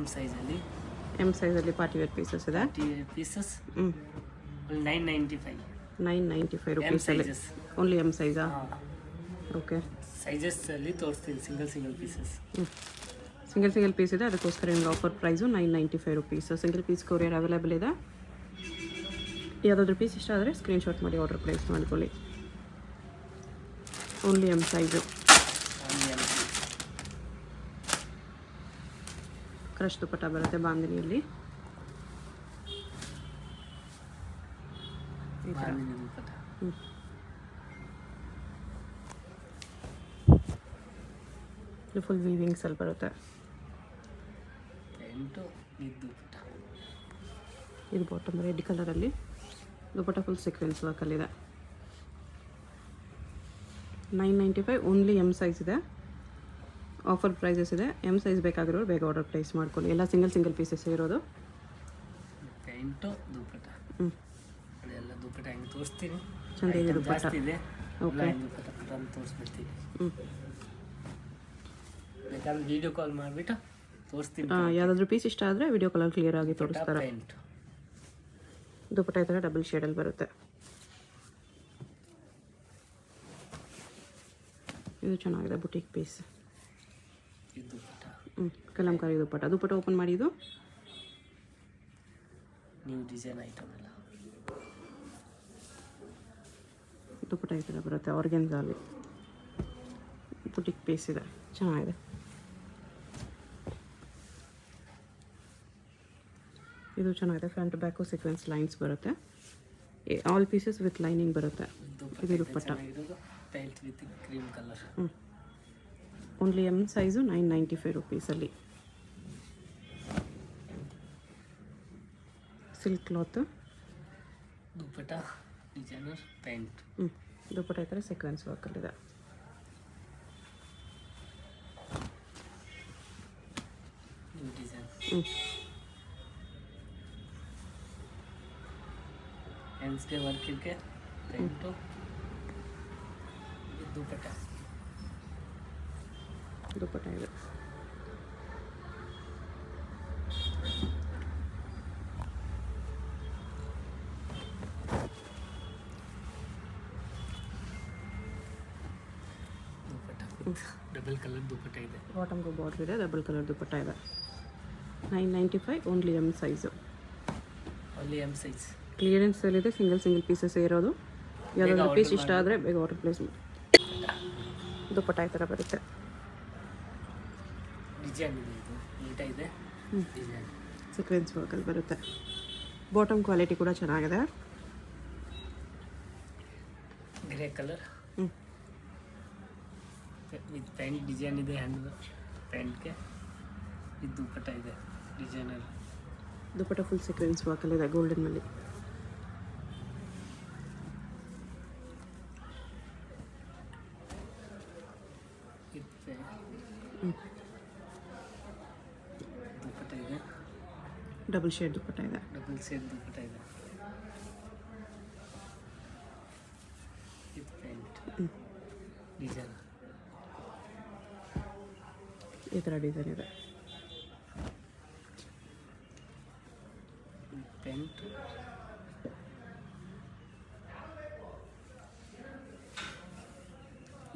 M ಸೈಜಲ್ಲಿ. M ಸೈಜಲ್ಲಿ party wear pieces ಇದೆ. ಪೀಸಸ್ ಹ್ಞೂ 995. 995 ರುಪೀಸಲ್ಲಿ ಓನ್ಲಿ ಎಮ್ ಸೈಜಾ? ಓಕೆ. ಸೈಜಸ್ಸಲ್ಲಿ ತೋರಿಸ್ತೀನಿ ಸಿಂಗಲ್ ಪೀಸಸ್. ಸಿಂಗಲ್ ಪೀಸ್ ಇದೆ, ಅದಕ್ಕೋಸ್ಕರ ನಿಮ್ಗೆ offer price 995 rupees. Single piece courier available ಇದೆ. ಯಾವುದಾದ್ರೂ ಪೀಸ್ ಇಷ್ಟ ಆದರೆ ಸ್ಕ್ರೀನ್ಶಾಟ್ ಮಾಡಿ ಆರ್ಡರ್ ಪ್ಲೇಸ್ ಮಾಡ್ಕೊಳ್ಳಿ. Only M size. Crush dupatta ಬರುತ್ತೆ ಬಾಂದಿನಿಯಲ್ಲಿ. ಈ ಥರ ಇದು ಫುಲ್ ವೀವಿಂಗ್ಸಲ್ಲಿ ಬರುತ್ತೆ. ಇದು ಬಾಟಮ್ ರೆಡ್ ಕಲರಲ್ಲಿ, ದುಪಟ್ಟ ಫುಲ್ ಸೀಕ್ವೆನ್ಸ್ ವರ್ಕಲ್ಲಿದೆ. 995 ಓನ್ಲಿ ಎಮ್ ಸೈಜ್ ಇದೆ. ಆಫರ್ ಪ್ರೈಸಸ್ ಇದೆ. ಎಮ್ ಸೈಜ್ ಬೇಕಾಗಿರೋರು ಬೇಗ ಆರ್ಡರ್ ಪ್ಲೇಸ್ ಮಾಡ್ಕೊಳ್ಳಿ. ಎಲ್ಲ ಸಿಂಗಲ್ ಪೀಸಸ್ ಇರೋದು. ತೋರಿಸ್ತೀನಿ. ಚೆನ್ನಾಗಿದೆ ದುಪಟ್ಟ. ಓಕೆ. ಬೇಕಾದ್ರೆ ವಿಡಿಯೋ ಕಾಲ್ ಮಾಡಿಬಿಟ್ಟು ತೋರಿಸ್ತೀನಿ. ಯಾವುದಾದ್ರೂ ಪೀಸ್ ಇಷ್ಟ ಆದರೆ ವಿಡಿಯೋ ಕಾಲಲ್ಲಿ ಕ್ಲಿಯರ್ ಆಗಿ ತೋರಿಸ್ತಾರೆ. ದುಪಟ್ಟ ಈ ಥರ ಡಬಲ್ ಶೇಡಲ್ಲಿ ಬರುತ್ತೆ. ಇದು ಚೆನ್ನಾಗಿದೆ boutique piece. Kalamkari dupatta open ಮಾಡಿ. ಇದು ನ್ಯೂ ಡಿಸೈನ್ ಐಟಮ್ ಎಲ್ಲ ದುಪಟ್ಟ ಈ ಥರ ಬರುತ್ತೆ. ಆರ್ಗೆನ್ಜಾಲಿ ಬುಟೀಕ್ ಪೀಸ್ ಇದೆ, ಚೆನ್ನಾಗಿದೆ. ಇದು ಚೆನ್ನಾಗಿದೆ. ಫ್ರಂಟ್ ಬ್ಯಾಕು ಸೀಕ್ವೆನ್ಸ್ ಲೈನ್ಸ್ ಬರುತ್ತೆ. ಆಲ್ ಪೀಸಸ್ ವಿತ್ ಲೈನಿಂಗ್ ಬರುತ್ತೆ. ಇದು dupatta. Cream colour. Only M size 995 ರುಪೀಸಲ್ಲಿ. Silk cloth. Dupatta designer pant. Dupatta ಈ ಥರ ಸೀಕ್ವೆನ್ಸ್ ವರ್ಕಲ್ಲಿದೆ. ಹೆಮ್ಸ್ಗೆ ವರ್ಕಿಗೆ ಪ್ಯಾಂಟು. ದುಪಟ್ಟ ಇದೆ. ಡಬಲ್ ಕಲರ್ ದುಪಟ್ಟ ಇದೆ. ಬಾಟಮ್ಗೂ ಬಾರ್ಡರ್ ಇದೆ. ಡಬಲ್ ಕಲರ್ ದುಪಟ್ಟ ಇದೆ. 995 only M size. Only M size. ಕ್ಲಿಯರೆನ್ಸಲ್ಲಿದೆ. ಸಿಂಗಲ್ ಪೀಸಸ್ ಇರೋದು. ಯಾವುದಾದ್ರೂ ಪೀಸ್ ಇಷ್ಟ ಆದರೆ ಬೇಗ ಆರ್ಡರ್ ಪ್ಲೇಸ್ ಮಾಡಿ. ದುಪಟ್ಟ ಈ ಥರ ಬರುತ್ತೆ. ಡಿಸೈನ್ ಇದೆ. ಇದು ನೀಟಾಗಿದೆ. ಡಿಸೈನ್ ಸೀಕ್ವೆನ್ಸ್ ವರ್ಕಲ್ಲಿ ಬರುತ್ತೆ. ಬಾಟಮ್ ಕ್ವಾಲಿಟಿ ಕೂಡ ಚೆನ್ನಾಗಿದೆ. Grey colour with pant design ಇದೆ. ಹ್ಯಾಂಡ್ ಪ್ಯಾಂಟ್ಗೆ ಇದು ದುಪಟ್ಟ ಇದೆ ಡಿಸೈನರ್. ದುಪಟ್ಟ ಫುಲ್ ಸೀಕ್ವೆನ್ಸ್ ವರ್ಕಲ್ಲಿದೆ ಗೋಲ್ಡನ್ನಲ್ಲಿ. ದುಪಟ್ಟ ಇದೆ. ಡಬಲ್ ಶೇಡ್ ದುಪಟ್ಟ ಇದೆ. ದುಪಟ್ಟ ಇದೆ. ಇದು ಪ್ಯಾಂಟ್ ಡಿಸೈನ್. ಈ ಥರ ಡಿಸೈನ್ ಇದೆ. ಪ್ಯಾಂಟ್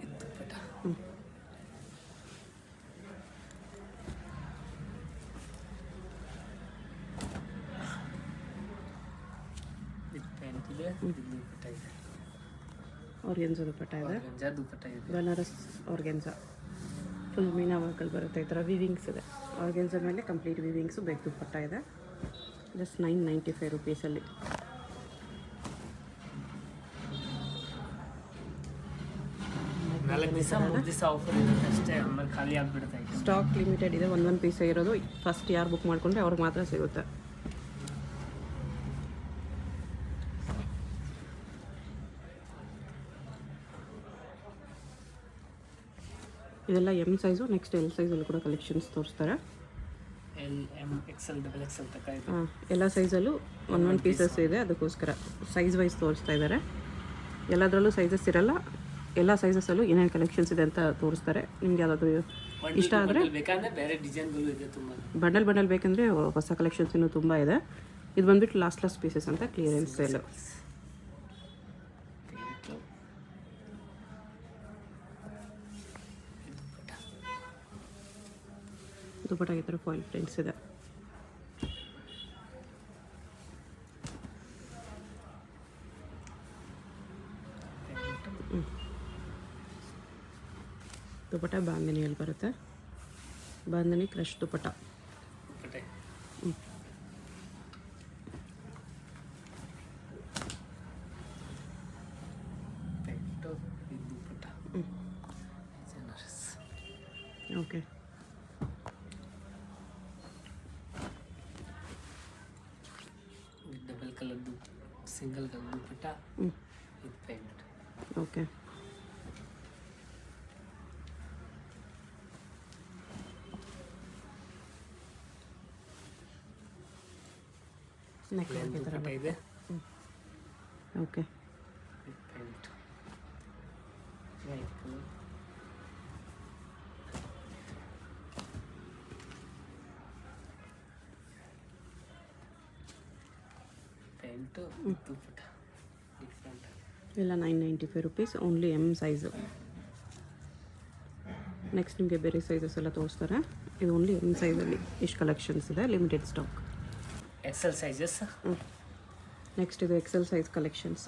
ಇದು ದುಪಟ್ಟ. ಇದು ಪ್ಯಾಂಟ್ ಇದೆ. ಇದು ದುಪಟ್ಟ ಇದೆ. ಆರ್ಗೆನ್ಜಾ ದುಪಟ್ಟ ಇದೆ. ದುಪಟ್ಟ ಇದೆ. ಬನಾರಸ್ ಆರ್ಗೆನ್ಜಾ ಫುಲ್ ಮೀನಾ ವರ್ಕಲ್ಲಿ ಬರುತ್ತೆ. ಈ ಥರ ವಿವಿಂಗ್ಸ್ ಇದೆ. ಆರ್ಗೆನ್ಜಾ ಮೇಲೆ ಕಂಪ್ಲೀಟ್ ವಿವಿಂಗ್ಸು ಬೇಕು. ದುಪಟ್ಟ ಇದೆ. ಜಸ್ಟ್ 995 ರುಪೀಸಲ್ಲಿ. ಸ್ಟಾಕ್ ಲಿಮಿಟೆಡ್ ಇದೆ. ಒಂದೊಂದು ಪೀಸ್ ಇರೋದು. ಫಸ್ಟ್ ಯಾರು ಬುಕ್ ಮಾಡಿಕೊಂಡ್ರೆ ಅವ್ರಿಗೆ ಮಾತ್ರ ಸಿಗುತ್ತೆ. ಇದೆಲ್ಲ ಎಮ್ ಸೈಜು. ನೆಕ್ಸ್ಟ್ ಎಲ್ ಸೈಜಲ್ಲಿ ಕೂಡ ಕಲೆಕ್ಷನ್ಸ್ ತೋರಿಸ್ತಾರೆ. L M XL double XL ತನಕ ಇದೆ. ಎಲ್ಲ ಸೈಜಲ್ಲೂ ಒಂದೊಂದು ಪೀಸಸ್ ಇದೆ. ಅದಕ್ಕೋಸ್ಕರ ಸೈಜ್ ವೈಸ್ ತೋರಿಸ್ತಾ ಇದ್ದಾರೆ. ಎಲ್ಲದರಲ್ಲೂ ಸೈಜಸ್ ಇರಲ್ಲ. ಎಲ್ಲ ಸೈಜಸಲ್ಲೂ ಏನೇನು ಕಲೆಕ್ಷನ್ಸ್ ಇದೆ ಅಂತ ತೋರಿಸ್ತಾರೆ. ನಿಮ್ಗೆ ಯಾವುದಾದ್ರು ಇಷ್ಟ ಆದರೆ ಬೇಕಂದ್ರೆ ಬೇರೆ ಡಿಸೈನ್ಗಳು ಇದೆ ತುಂಬ. ಬಂಡಲ್ ಬೇಕಂದರೆ ಹೊಸ ಕಲೆಕ್ಷನ್ಸ್ ಇನ್ನೂ ತುಂಬ ಇದೆ. ಇದು ಬಂದುಬಿಟ್ಟು ಲಾಸ್ಟ್ ಪೀಸಸ್ ಅಂತ ಕ್ಲಿಯರೆನ್ಸ್ ಸೇಲ್. ದುಪಟ್ಟ ಈ ಥರ ಫಾಯಿಲ್ ಪ್ರಿಂಟ್ಸ್ ಇದೆ. ದುಪಟ್ಟ ಬಾಂಧನಿಯಲ್ಲಿ ಬರುತ್ತೆ. Bandhani crush dupatta. Okay, double ಕಲರ್ದು single colour dupatta with paint. Okay, neck dupatta ಇದೆ. Okay, with paint white colour. Paint dupatta different. ಎಲ್ಲ 995 rupees, only M size. Next ನಿಮಗೆ ಬೇರೆ ಸೈಜಸ್ ಎಲ್ಲ ತೋರಿಸ್ತಾರೆ. ಇದು ಓನ್ಲಿ ಎಮ್ ಸೈಜಲ್ಲಿ ಇಷ್ಟು ಕಲೆಕ್ಷನ್ಸ್ ಇದೆ, limited stock. XL sizes. Next ಇದು XL size collections.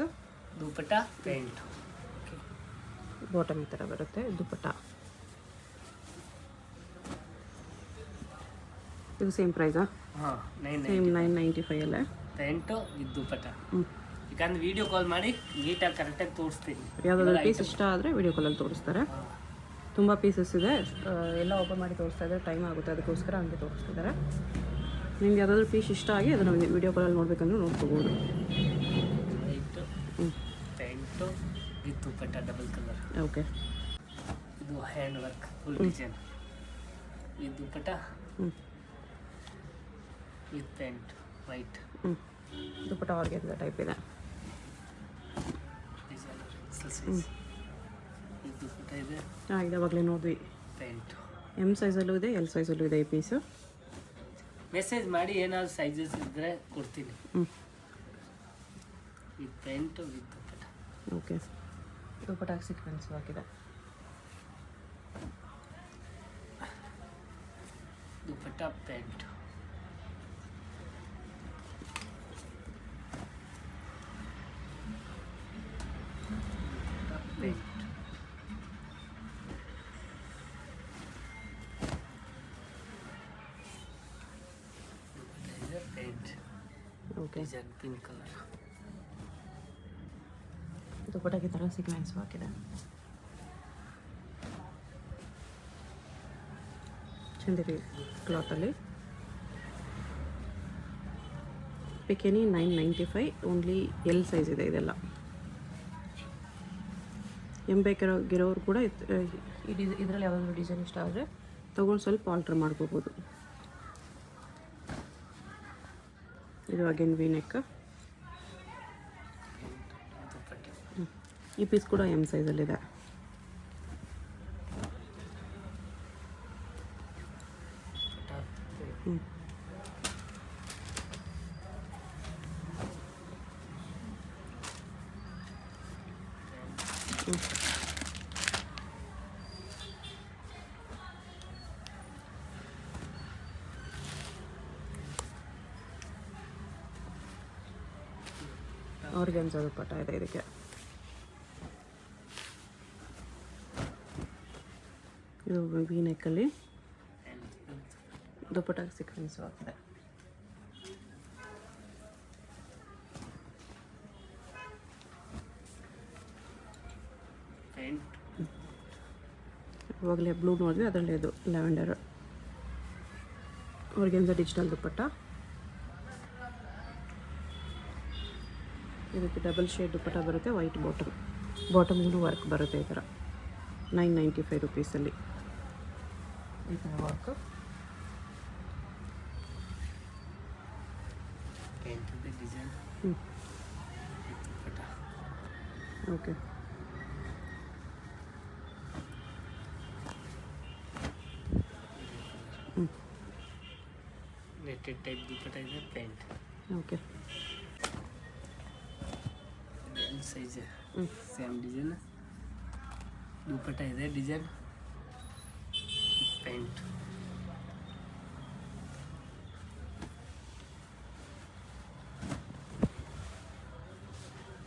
Dupatta paint. Bottom ಈ ಥರ ಬರುತ್ತೆ ದುಪಟ್ಟ. ಇದು ಸೇಮ್ ಪ್ರೈಸಾ? ಹಾಂ, ಸೇಮ್ 995 ಅಲ್ಲೇ ಪೇಂಟು ವಿತ್ ದುಪಟ್ಟ. ಯಾಕಂದ್ರೆ ವಿಡಿಯೋ ಕಾಲ್ ಮಾಡಿ ನೀಟಾಗಿ ಕರೆಕ್ಟಾಗಿ ತೋರಿಸ್ತೀನಿ. ಯಾವುದಾದ್ರು ಪೀಸ್ ಇಷ್ಟ ಆದರೆ ವಿಡಿಯೋ ಕಾಲಲ್ಲಿ ತೋರಿಸ್ತಾರೆ. ತುಂಬ ಪೀಸಸ್ ಇದೆ, ಎಲ್ಲ ಓಪನ್ ಮಾಡಿ ತೋರಿಸ್ತಾ ಇದ್ದಾರೆ, ಟೈಮ್ ಆಗುತ್ತೆ, ಅದಕ್ಕೋಸ್ಕರ ಹಂಗೆ ತೋರಿಸ್ತಿದ್ದಾರೆ. ನಿಮ್ಗೆ ಯಾವುದಾದ್ರೂ ಪೀಸ್ ಇಷ್ಟ ಆಗಿ ಅದನ್ನು ವಿಡಿಯೋ ಕಾಲಲ್ಲಿ ನೋಡಬೇಕಂದ್ರೆ ನೋಡ್ಕೋಬೋದು. White paint with dupatta double colour. Okay, ಇದು hand work full design with dupatta with paint white. Dupatta organza type ಇದೆ. Designer XL size. ಇದು ದುಪಟ್ಟ ಇದೆ. ಹಾಂ, ಇದಾವಾಗಲೇ ನೋಡಿದ್ವಿ. ಪೇಂಟ್ ಎಮ್ ಸೈಜಲ್ಲೂ ಇದೆ, ಎಲ್ ಸೈಜಲ್ಲೂ ಇದೆ ಈ ಪೀಸು. ಮೆಸೇಜ್ ಮಾಡಿ ಏನಾದ್ರು ಸೈಜಸ್ ಇದ್ದರೆ ಕೊಡ್ತೀನಿ. With paint with dupatta. Okay, dupatta sequence ಹಾಕಿದೆ. Dupatta paint. Paint paint. Okay, design pink colour. ದುಪಟ್ಟಕ್ಕೆ ಥರ ಸೀಕ್ವೆನ್ಸ್ ಹಾಕಿದೆ. ಚಂದೇರಿ ಕ್ಲಾತಲ್ಲಿ. ಪಿಕೆನಿ 995, ಓನ್ಲಿ ಎಲ್ ಸೈಜ್ ಇದೆ ಇದೆಲ್ಲ. ಎಮ್ ಗಿರೋರು ಕೂಡ ಇದರಲ್ಲಿ ಯಾವುದಾದ್ರು ಡಿಸೈನ್ ಇಷ್ಟ ಆದರೆ ತೊಗೊಂಡು ಸ್ವಲ್ಪ ಆಲ್ಟ್ರ್ ಮಾಡ್ಕೋಬೋದು. ಇದು ಅಗೇನ್ ವಿ ನೆಕ್. ಈ ಪೀಸ್ ಕೂಡ ಎಮ್ ಸೈಜಲ್ಲಿದೆ. ಆರ್ಗೆನ್ಸ ದುಪಟ್ಟ ಇದೆ ಇದಕ್ಕೆ. ಇದು ವಿ ನೆಕ್ಕಲ್ಲಿ ದುಪಟ್ಟ ಸೀಕ್ವೆನ್ಸ್ ಆಗ್ತದೆ. ಇವಾಗಲೇ ಬ್ಲೂ ನೋಡಿದ್ವಿ, ಅದರಲ್ಲಿ ಇದು ಲ್ಯಾವೆಂಡರ್ ಆರ್ಗೆನ್ಸ ಡಿಜಿಟಲ್ ದುಪಟ್ಟ. ಇದಕ್ಕೆ ಡಬಲ್ ಶೇಡ್ ದುಪಟ್ಟ ಬರುತ್ತೆ, ವೈಟ್ ಬಾಟಮ್ಗೂ ವರ್ಕ್ ಬರುತ್ತೆ. ಈ ಥರ 995 ರುಪೀಸಲ್ಲಿ ಈ ಥರ work. Okay, netted type dupatta ಇದೆ pant. Okay. L size same design dupatta ಇದೆ ಡಿಸೈನ್ ಪ್ಯಾಂಟ್.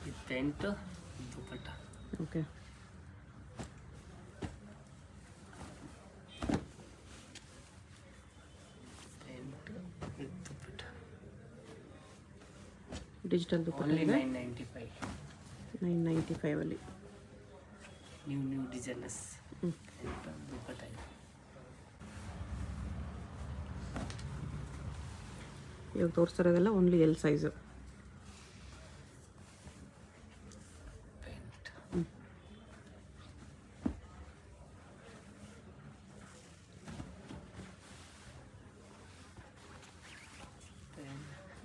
ಇದು pant dupatta. Okay. Digital dupatta only ಇದೆ 995. 995 ಅಲ್ಲಿ ನ್ಯೂ ಡಿಸೈನಸ್ ದುಪ್ಪಟ್ಟ ಇದೆ. ಇವಾಗ ತೋರಿಸ್ತಿರೋದೆಲ್ಲ only L size. Pant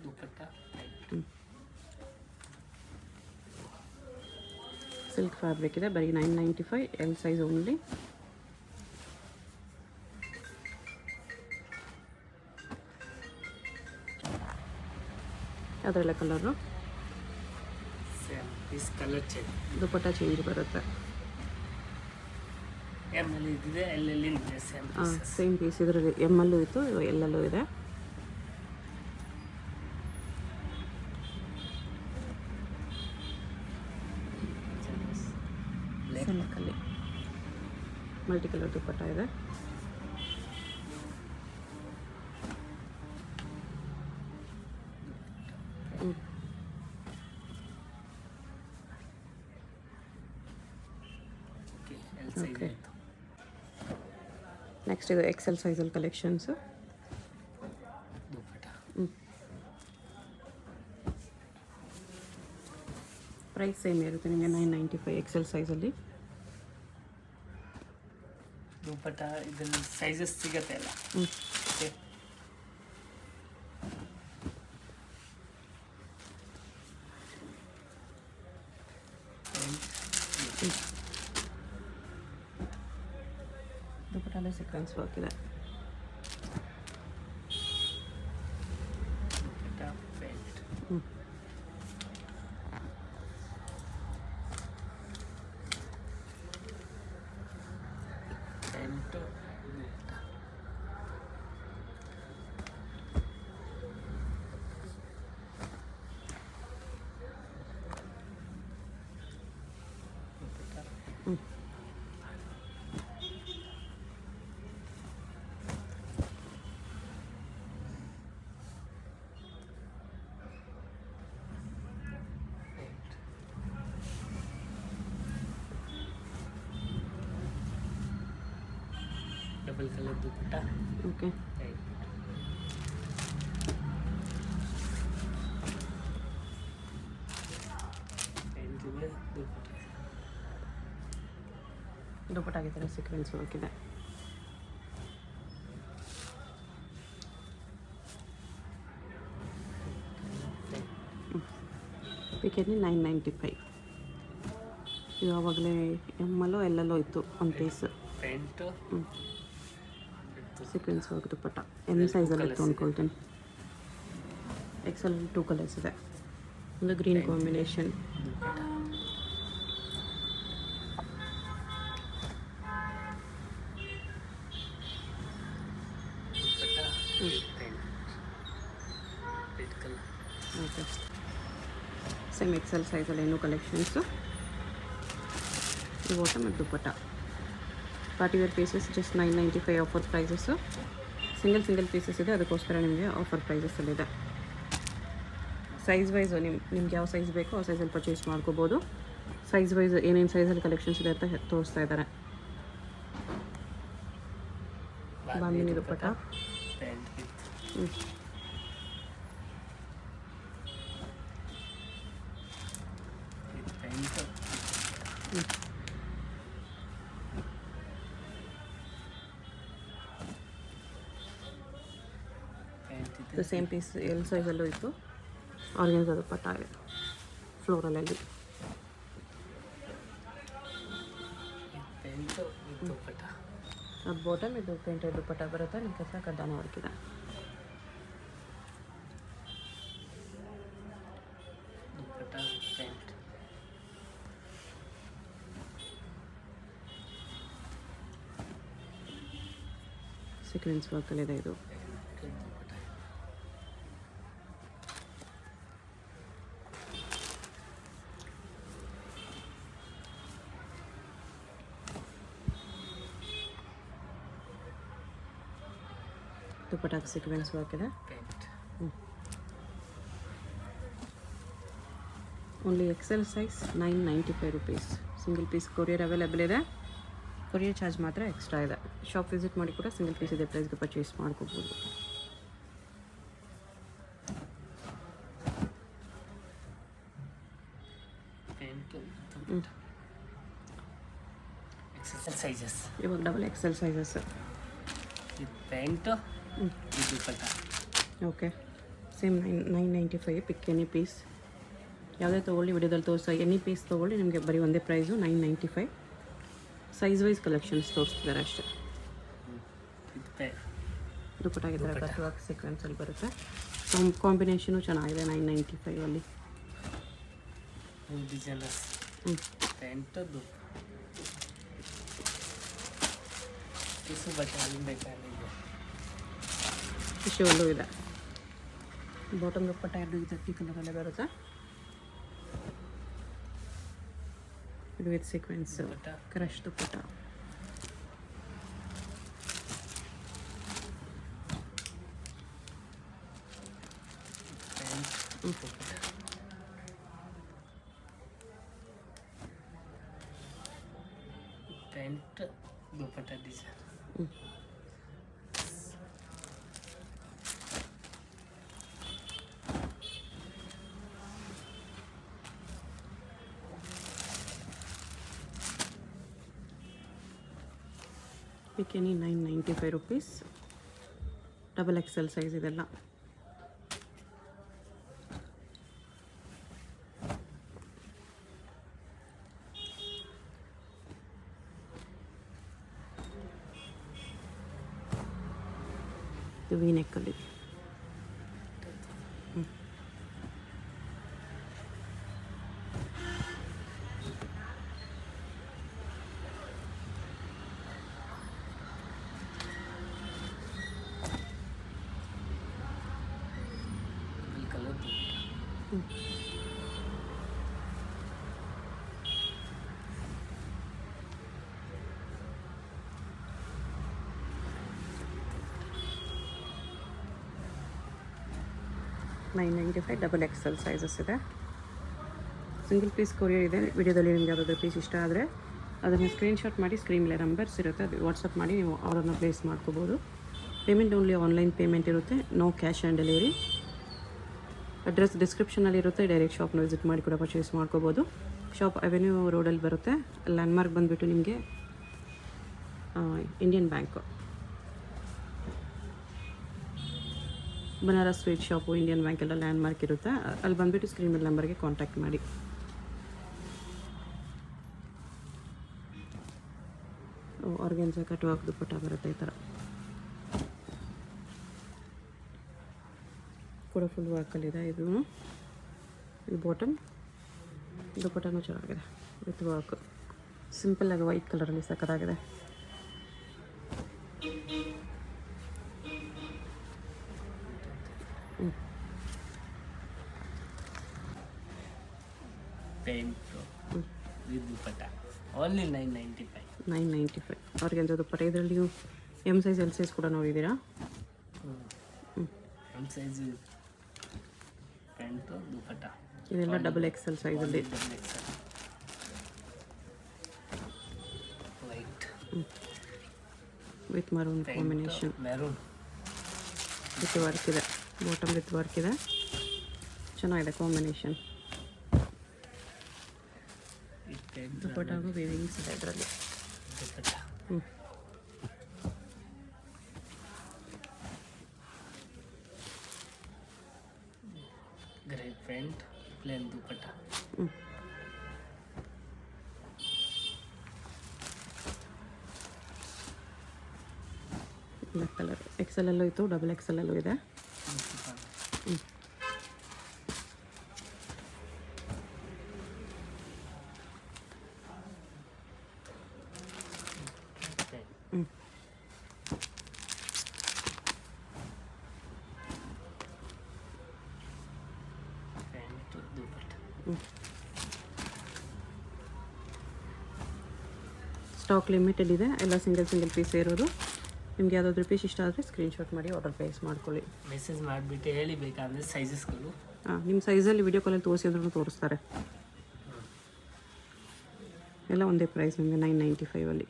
dupatta pant. Silk fabric ಇದೆ, ಬರೀ 995, ಎಲ್ ಸೈಜ್ ಓನ್ಲಿ. ಅದರೆಲ್ಲ colour same piece colour change. Dupatta change ಬರುತ್ತೆ. ಎಮ್ ಅಲ್ಲಿ ಇದ್ದಿದೆ ಎಲ್ಲೆಲ್ಲಿ ಇದೆ ಸೇಮ್ ಹಾಂ, ಪೀಸಸ್. ಸೇಮ್ ಪೀಸ್ ಇದರಲ್ಲಿ ಎಮ್ ಅಲ್ಲೂ ಇತ್ತು, ಎಲ್ಲಲ್ಲೂ ಇದೆ. ಸಿಲ್ಕಲ್ಲಿ ಮಲ್ಟಿ ಕಲರ್ ದುಪ್ಪಟ್ಟ ಇದೆ. Okay L size Okay. ಆಯಿತು. ನೆಕ್ಸ್ಟ್ ಇದು ಎಕ್ಸೆಲ್ ಸೈಜಲ್ಲಿ ಕಲೆಕ್ಷನ್ಸು. ದುಪ್ಪಟ್ಟ ಪ್ರೈಸ್ ಸೇಮ್ ಇರುತ್ತೆ ನಿಮಗೆ 995 ಎಕ್ಸೆಲ್ ಸೈಜಲ್ಲಿ. ದುಪ್ಪಟ್ಟ ಇದರಲ್ಲಿ ಸೈಜಸ್ ಸಿಗತ್ತೆ ಅಲ್ಲ. ಓಕೆ ದುಪ್ಪಟ್ಟಲ್ಲೇ ಸೀಕ್ವೆನ್ಸ್ ವರ್ಕ್ ಇದೆ. ದುಪ್ಪಟ್ಟ ಪ್ಯಾಂಟ್ ಪ್ಯಾಂಟ್ ದುಪ್ಪಟ್ಟ ಡಬಲ್ ಕಲರ್ ದುಪ್ಪಟ್ಟ ಓಕೆ. ಪ್ಯಾಂಟ್. ಪ್ಯಾಂಟ್ ಇದೆ ದುಪ್ಪಟ್ಟ ಇದೆ. ದುಪ್ಪಟ್ಟಾಗೆ ಥರ ಸೀಕ್ವೆನ್ಸ್ ವರ್ಕ್ ಇದೆ. ಪಿಕೆಟ್ನಿ 995. ಇದು ಆವಾಗಲೇ ಎಮ್ಮಲ್ಲೋ ಎಲ್ಲಲ್ಲೋ ಇತ್ತು ಒಂದು piece. Pant sequence work dupatta M ಸೈಜಲ್ಲಿ ಇತ್ತು ಅಂದ್ಕೊಳ್ತೀನಿ. ಎಕ್ಸೆಲ್ 2 ಕಲರ್ಸ್ ಇದೆ. ಒಂದು green combination. Dupatta pant red colour. Okay. Same XL ಸೈಜಲ್ಲಿ ಇನ್ನೂ ಕಲೆಕ್ಷನ್ಸು. ಇದು ಬಾಟಮ್ ಮತ್ತು dupatta. Party wear pieces just 995 offer prices. Single pieces ಇದೆ, ಅದಕ್ಕೋಸ್ಕರ ನಿಮಗೆ ಆಫರ್ ಪ್ರೈಸಸ್ಸಲ್ಲಿದೆ. ಸೈಜ್ ವೈಸ್ ನಿಮ್ಗೆ ಯಾವ ಸೈಜ್ ಬೇಕೋ ಆ ಸೈಜಲ್ಲಿ ಪರ್ಚೇಸ್ ಮಾಡ್ಕೋಬೋದು. ಸೈಜ್ ವೈಸ್ ಏನೇನು ಸೈಜಲ್ಲಿ ಕಲೆಕ್ಷನ್ಸ್ ಇದೆ ಅಂತ ತೋರಿಸ್ತಾ ಇದ್ದಾರೆ. ಬಾಂದಿನಿ ದುಪ್ಪಟ್ಟ. ಪ್ಯಾಂಟ್ ವಿತ್ ಪ್ಯಾಂಟ್ ಪ್ಯಾಂಟ್ ಇದು ಇದೆ ಸೇಮ್ ಪೀಸ್ ಎಲ್ ಸೈಜಲ್ಲೂ ಇತ್ತು. ಆರ್ಗೆನ್ಸ್ ದುಪ್ಪಟ್ಟ ಇದೆ ಫ್ಲೋರಲಲ್ಲಿ. ಪ್ಯಾಂಟ್ ವಿತ್ ದುಪ್ಪಟ್ಟ. ಅದು ಬಾಟಮ್ ಇದು ಪ್ರಿಂಟೆಡ್ ದುಪ್ಪಟ್ಟ ಬರುತ್ತೆ. ನಿಮ್ಮ ಕೆಲಸ ಕಡ್ಡಾನ ವರ್ಕ್ ಇದೆ. ಪ್ಯಾಂಟ್ ಸೀಕ್ವೆನ್ಸ್ ವರ್ಕಲ್ಲಿದೆ ಇದು. ದುಪ್ಪಟ್ಟಾಗ ಸೀಕ್ವೆನ್ಸ್ ವರ್ಕ್ ಇದೆ. Pant only XL size 995 rupees. Single piece courier available ಇದೆ. ಕೊರಿಯರ್ ಚಾರ್ಜ್ ಮಾತ್ರ ಎಕ್ಸ್ಟ್ರಾ ಇದೆ. ಶಾಪ್ ವಿಸಿಟ್ ಮಾಡಿ ಕೂಡ ಸಿಂಗಲ್ ಪೀಸ್ ಇದೆ ಪ್ರೈಸ್ಗೆ ಪರ್ಚೇಸ್ ಮಾಡ್ಕೋಬೋದು. Pant XL sizes. ಇವಾಗ ಡಬಲ್ ಎಕ್ಸೆಲ್ ಸೈಜಸ್. ಇದು ಪ್ಯಾಂಟು ಇದು dupatta. Okay, same 995. Pick any piece, ಯಾವುದೇ ತೊಗೊಳ್ಳಿ ವಿಡಿಯೋದಲ್ಲಿ ತೋರಿಸೋ ಎನಿ ಪೀಸ್ ತೊಗೊಳ್ಳಿ ನಿಮಗೆ ಬರೀ ಒಂದೇ ಪ್ರೈಸು 995. ಸೈಜ್ ವೈಸ್ ಕಲೆಕ್ಷನ್ಸ್ ತೋರಿಸ್ತಿದ್ದಾರೆ ಅಷ್ಟೇ. ಇದು ದುಪ್ಪಟ್ಟಾಗಿದ್ದಾರೆ ಕಟ್ ವರ್ಕ್ ಸೀಕ್ವೆನ್ಸಲ್ಲಿ ಬರುತ್ತೆ. ಕಾಂಬಿನೇಷನು ಚೆನ್ನಾಗಿದೆ 995 ಡಿಸೈನರ್ಸ್. ಪ್ಯಾಂಟು ಟಿಸು ಬಟ್ಟೆ ಬೇಕಾಗಿದೆ. ಶೋಲ್ಡು ಇದೆ. ಬಾಟಮ್ ದುಪ್ಪಟ್ಟ ಎರಡು ಇದೆ, ಟೀ ಕಲರಲ್ಲೇ ಬರುತ್ತೆ. ಇದು with sequence crush dupatta. Pant dupatta design. Bikini 995 rupees. Double XL size ಇದೆಲ್ಲ. ಇದು ವಿ ನೆಕ್ಕಲ್ಲಿ. ಕಲರ್ $995 ಡಬಲ್ ಎಕ್ಸೆಲ್ ಸೈಜಸ್ ಇದೆ. ಸಿಂಗಲ್ ಪೀಸ್ ಕೊರಿಯರ್ ಇದೆ. ವಿಡಿಯೋದಲ್ಲಿ ನಿಮ್ಗೆ ಯಾವುದಾದ್ರೂ ಪೀಸ್ ಇಷ್ಟ ಆದರೆ ಅದನ್ನು ಸ್ಕ್ರೀನ್ಶಾಟ್ ಮಾಡಿ ಸ್ಕ್ರೀನ್ ಮೇಲೆ ನಂಬರ್ಸ್ ಇರುತ್ತೆ, ಅದು ವಾಟ್ಸಪ್ ಮಾಡಿ ನೀವು ಆರ್ಡರ್ನ ಪ್ಲೇಸ್ ಮಾಡ್ಕೋಬೋದು. ಪೇಮೆಂಟ್ ಓನ್ಲಿ ಆನ್ಲೈನ್ ಪೇಮೆಂಟ್ ಇರುತ್ತೆ, no cash on delivery. Address ಡಿಸ್ಕ್ರಿಪ್ಷನಲ್ಲಿ ಇರುತ್ತೆ, ಡೈರೆಕ್ಟ್ ಶಾಪ್ನ ವಿಸಿಟ್ ಮಾಡಿ ಕೂಡ ಪರ್ಚೇಸ್ ಮಾಡ್ಕೋಬೋದು. ಶಾಪ್ ಅವೆನ್ಯೂ ರೋಡಲ್ಲಿ ಬರುತ್ತೆ. ಲ್ಯಾಂಡ್ಮಾರ್ಕ್ ಬಂದುಬಿಟ್ಟು ನಿಮಗೆ Indian bank, Banaras sweet shop, Indian bank ಎಲ್ಲ ಲ್ಯಾಂಡ್ಮಾರ್ಕ್ ಇರುತ್ತೆ. ಅಲ್ಲಿ ಬಂದುಬಿಟ್ಟು ಸ್ಕ್ರೀನ್ ಮೇಲೆ ನಂಬರ್ಗೆ ಕಾಂಟ್ಯಾಕ್ಟ್ ಮಾಡಿ. ಆರ್ಗೆನ್ಸಾ ಕಟ್ ವರ್ಕ್ ದುಪ್ಪಟ್ಟ ಬರುತ್ತೆ ಈ ಥರ ಕೂಡ ಫುಲ್ ವರ್ಕಲ್ಲಿದೆ. ಇದು ಬಾಟಮ್ ದುಪ್ಪಟ್ಟನೂ ಚೆನ್ನಾಗಿದೆ ವಿತ್ ವರ್ಕ್. ಸಿಂಪಲ್ಲಾಗಿ ವೈಟ್ ಕಲರಲ್ಲಿ ಸಕ್ಕತ್ತಾಗಿದೆ. Pant with dupatta only 995. Organza dupatta. ಇದರಲ್ಲಿ ನೀವು ಎಮ್ ಸೈಜ್ ಎಲ್ ಸೈಜ್ ಕೂಡ ನೋಡಿದ್ದೀರಾ. ಎಮ್ ಸೈಜ್ ಪ್ಯಾಂಟು ದುಪ್ಪಟ್ಟ ಇದೆಲ್ಲ ಡಬಲ್ ಎಕ್ಸೆಲ್ ಸೈಜಲ್ಲಿ. White with maroon combination. Maroon with work ಇದೆ, ಬಾಟಮ್ ವಿತ್ ವರ್ಕ್ ಇದೆ, ಚೆನ್ನಾಗಿದೆ ಕಾಂಬಿನೇಷನ್. ದುಪ್ಪಟ್ಟಾಗೂ ವೇವಿಂಗ್ಸ್ ಇದೆ ಇದರಲ್ಲಿ. Dupatta grey pant plain dupatta. Black colour ಎಕ್ಸೆಲಲ್ಲೂ ಇತ್ತು, ಡಬಲ್ ಎಕ್ಸೆಲಲ್ಲೂ ಇದೆ. ದುಪ್ಪಟ್ಟ. ಸ್ಟಾಕ್ ಲಿಮಿಟೆಡ್ ಇದೆ, ಎಲ್ಲ ಸಿಂಗಲ್ ಪೀಸ್ ಇರೋದು. ನಿಮ್ಗೆ ಯಾವುದಾದ್ರೂ ಪೀಸ್ ಇಷ್ಟ ಆದರೆ ಸ್ಕ್ರೀನ್ಶಾಟ್ ಮಾಡಿ ಆರ್ಡರ್ ಪ್ಲೇಸ್ ಮಾಡ್ಕೊಳ್ಳಿ. ಮೆಸೇಜ್ ಮಾಡಿಬಿಟ್ಟು ಹೇಳಿ ಬೇಕಾದರೆ ಸೈಜಸ್ಗಳು. ನಿಮ್ಮ ಸೈಜಲ್ಲಿ ವಿಡಿಯೋ ಕಾಲಲ್ಲಿ ತೋರಿಸಿ ಅಂದ್ರೂ ತೋರಿಸ್ತಾರೆ. ಎಲ್ಲ ಒಂದೇ ಪ್ರೈಸ್ ನಿಮಗೆ 995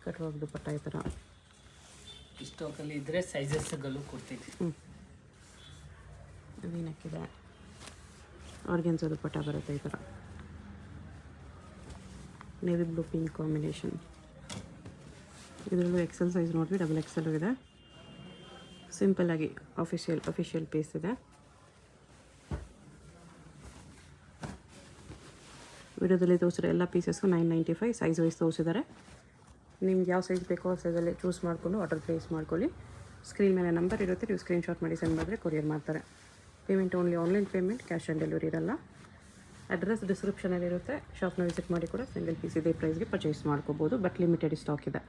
ಕಟ್ವಾಗ ದುಪ್ಪಟ್ಟ ಈ ಥರ ಸ್ಟಾಕಲ್ಲಿ ಇದ್ದರೆ ಸೈಜಸ್ಗಳು ಕೊಡ್ತೀವಿ. ವೀನಕ್ಕಿದೆ, ಆರ್ಗೆನ್ಸಾ ದುಪ್ಪಟ್ಟ ಬರುತ್ತೆ ಈ ಥರ. Navy blue pink combination. ಇದರಲ್ಲೂ ಎಕ್ಸೆಲ್ ಸೈಜ್ ನೋಡಿರಿ, ಡಬಲ್ ಎಕ್ಸೆಲ್ ಇದೆ. ಸಿಂಪಲ್ಲಾಗಿ ಅಫಿಷಿಯಲ್ ಪೀಸ್ ಇದೆ. ವಿಡಿಯೋದಲ್ಲಿ ತೋರಿಸಿರೋ ಎಲ್ಲ ಪೀಸಸ್ಗೂ 995 ಸೈಜ್ ವೈಸ್ ತೋರಿಸಿದ್ದಾರೆ. ನಿಮ್ಗೆ ಯಾವ ಸೈಜ್ ಬೇಕೋ ಆ ಸೈಜಲ್ಲಿ ಚೂಸ್ ಮಾಡಿಕೊಂಡು ಆರ್ಡರ್ ಪ್ಲೇಸ್ ಮಾಡ್ಕೊಳ್ಳಿ. ಸ್ಕ್ರೀನ್ ಮೇಲೆ ನಂಬರ್ ಇರುತ್ತೆ, ನೀವು ಸ್ಕ್ರೀನ್ಶಾಟ್ ಮಾಡಿ ಸೆಂಡ್ ಮಾಡಿದ್ರೆ ಕೊರಿಯರ್ ಮಾಡ್ತಾರೆ. Payment only online payment, cash on delivery ಇರಲ್ಲ. ಅಡ್ರೆಸ್ ಡಿಸ್ಕ್ರಿಪ್ಷನಲ್ಲಿರುತ್ತೆ, ಶಾಪ್ನ ವಿಸಿಟ್ ಮಾಡಿ ಕೂಡ ಸಿಂಗಲ್ ಪೀಸ್ ಇದೇ ಪ್ರೈಸ್ಗೆ ಪರ್ಚೇಸ್ ಮಾಡ್ಕೋಬೋದು. ಬಟ್ ಲಿಮಿಟೆಡ್ ಸ್ಟಾಕ್ ಇದೆ.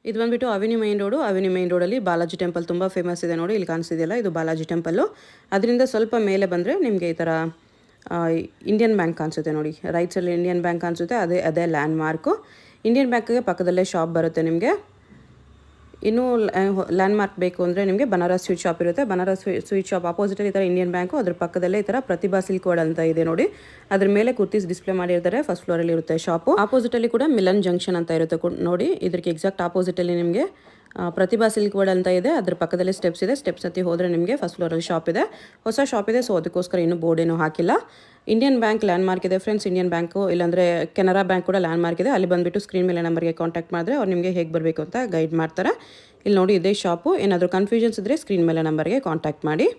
ಇದು ಬಂದುಬಿಟ್ಟು ಅವೆನ್ಯೂ ಮೈನ್ ರೋಡಲ್ಲಿ ಬಾಲಾಜಿ ಟೆಂಪಲ್ ತುಂಬ ಫೇಮಸ್ ಇದೆ ನೋಡಿ. ಇಲ್ಲಿ ಕಾಣಿಸ್ತಿದೆಯಲ್ಲ, ಇದು ಬಾಲಾಜಿ ಟೆಂಪಲ್ಲು. ಅದರಿಂದ ಸ್ವಲ್ಪ ಮೇಲೆ ಬಂದರೆ ನಿಮಗೆ ಈ ಥರ ಇಂಡಿಯನ್ ಬ್ಯಾಂಕ್ ಕಾಣಿಸುತ್ತೆ ನೋಡಿ. ರೈಟ್ ಸೈಡಲ್ಲಿ ಇಂಡಿಯನ್ ಬ್ಯಾಂಕ್ ಕಾಣಿಸುತ್ತೆ, ಅದೇ ಲ್ಯಾಂಡ್ ಮಾರ್ಕು. ಇಂಡಿಯನ್ ಬ್ಯಾಂಕಿಗೆ ಪಕ್ಕದಲ್ಲೇ ಶಾಪ್ ಬರುತ್ತೆ ನಿಮಗೆ. ಇನ್ನೂ ಲ್ಯಾಂಡ್ ಮಾರ್ಕ್ ಬೇಕು ಅಂದರೆ ನಿಮಗೆ ಬನಾರಸ್ ಸ್ವೀಟ್ ಶಾಪ್ ಇರುತ್ತೆ. ಬನಾರಸ್ ಸ್ವೀಟ್ ಶಾಪ್ ಆಪೋಸಿಟಲ್ಲಿ ಈ ಥರ ಇಂಡಿಯನ್ ಬ್ಯಾಂಕು, ಅದ್ರ ಪಕ್ಕದಲ್ಲೇ ಈ ಥರ ಪ್ರತಿಭಾ ಸಿಲ್ಕ್ ವರ್ಲ್ಡ್ ಅಂತ ಇದೆ ನೋಡಿ. ಅದ್ರ ಮೇಲೆ ಕುರ್ತೀಸ್ ಡಿಸ್ಪ್ಲೇ ಮಾಡಿರ್ತಾರೆ. ಫಸ್ಟ್ ಫ್ಲೋರಲ್ಲಿ ಇರುತ್ತೆ ಶಾಪು. ಆಪೋಸಿಟಲ್ಲಿ ಕೂಡ ಮಿಲನ್ ಜಂಕ್ಷನ್ ಅಂತ ಇರುತ್ತೆ ನೋಡಿ. ಇದಕ್ಕೆ ಎಕ್ಸಾಕ್ಟ್ ಆಪೋಸಿಟಲ್ಲಿ ನಿಮಗೆ ಪ್ರತಿಭಾ ಸಿಲ್ಕ್ ವರ್ಲ್ಡ್ ಅಂತ ಇದೆ. ಅದ್ರ ಪಕ್ಕದಲ್ಲಿ ಸ್ಟೆಪ್ಸ್ ಇದೆ. ಸ್ಟೆಪ್ಸ್ ಹತ್ತಿ ಹೋದರೆ ನಿಮಗೆ ಫಸ್ಟ್ ಫ್ಲೋರಲ್ಲಿ ಶಾಪ್ ಇದೆ. ಹೊಸ ಶಾಪ್ ಇದೆ, ಸೊ ಅದಕ್ಕೋಸ್ಕರ ಇನ್ನೂ ಬೋರ್ಡ್ ಏನೂ ಹಾಕಿಲ್ಲ. ಇಂಡಿಯನ್ ಬ್ಯಾಂಕ್ ಲ್ಯಾಂಡ್ ಮಾರ್ಕ್ ಇದೆ ಫ್ರೆಂಡ್ಸ್. ಇಂಡಿಯನ್ ಬ್ಯಾಂಕು ಇಲ್ಲಾಂದರೆ ಕೆನರಾ ಬ್ಯಾಂಕ್ ಕೂಡ ಲ್ಯಾಂಡ್ ಮಾರ್ಕ್ ಇದೆ. ಅಲ್ಲಿ ಬಂದುಬಿಟ್ಟು ಸ್ಕ್ರೀನ್ ಮೇಲೆ ನಂಬರ್ಗೆ ಕಾಂಟ್ಯಾಕ್ಟ್ ಮಾಡಿದ್ರೆ ಅವ್ರು ನಿಮಗೆ ಹೇಗೆ ಬರಬೇಕು ಅಂತ ಗೈಡ್ ಮಾಡ್ತಾರೆ. ಇಲ್ಲಿ ನೋಡಿ ಇದೇ ಶಾಪು. ಏನಾದರೂ ಕನ್ಫ್ಯೂಷನ್ಸ್ ಇದ್ದರೆ ಸ್ಕ್ರೀನ್ ಮೇಲೆ ನಂಬರ್ಗೆ ಕಾಂಟ್ಯಾಕ್ಟ್ ಮಾಡಿ.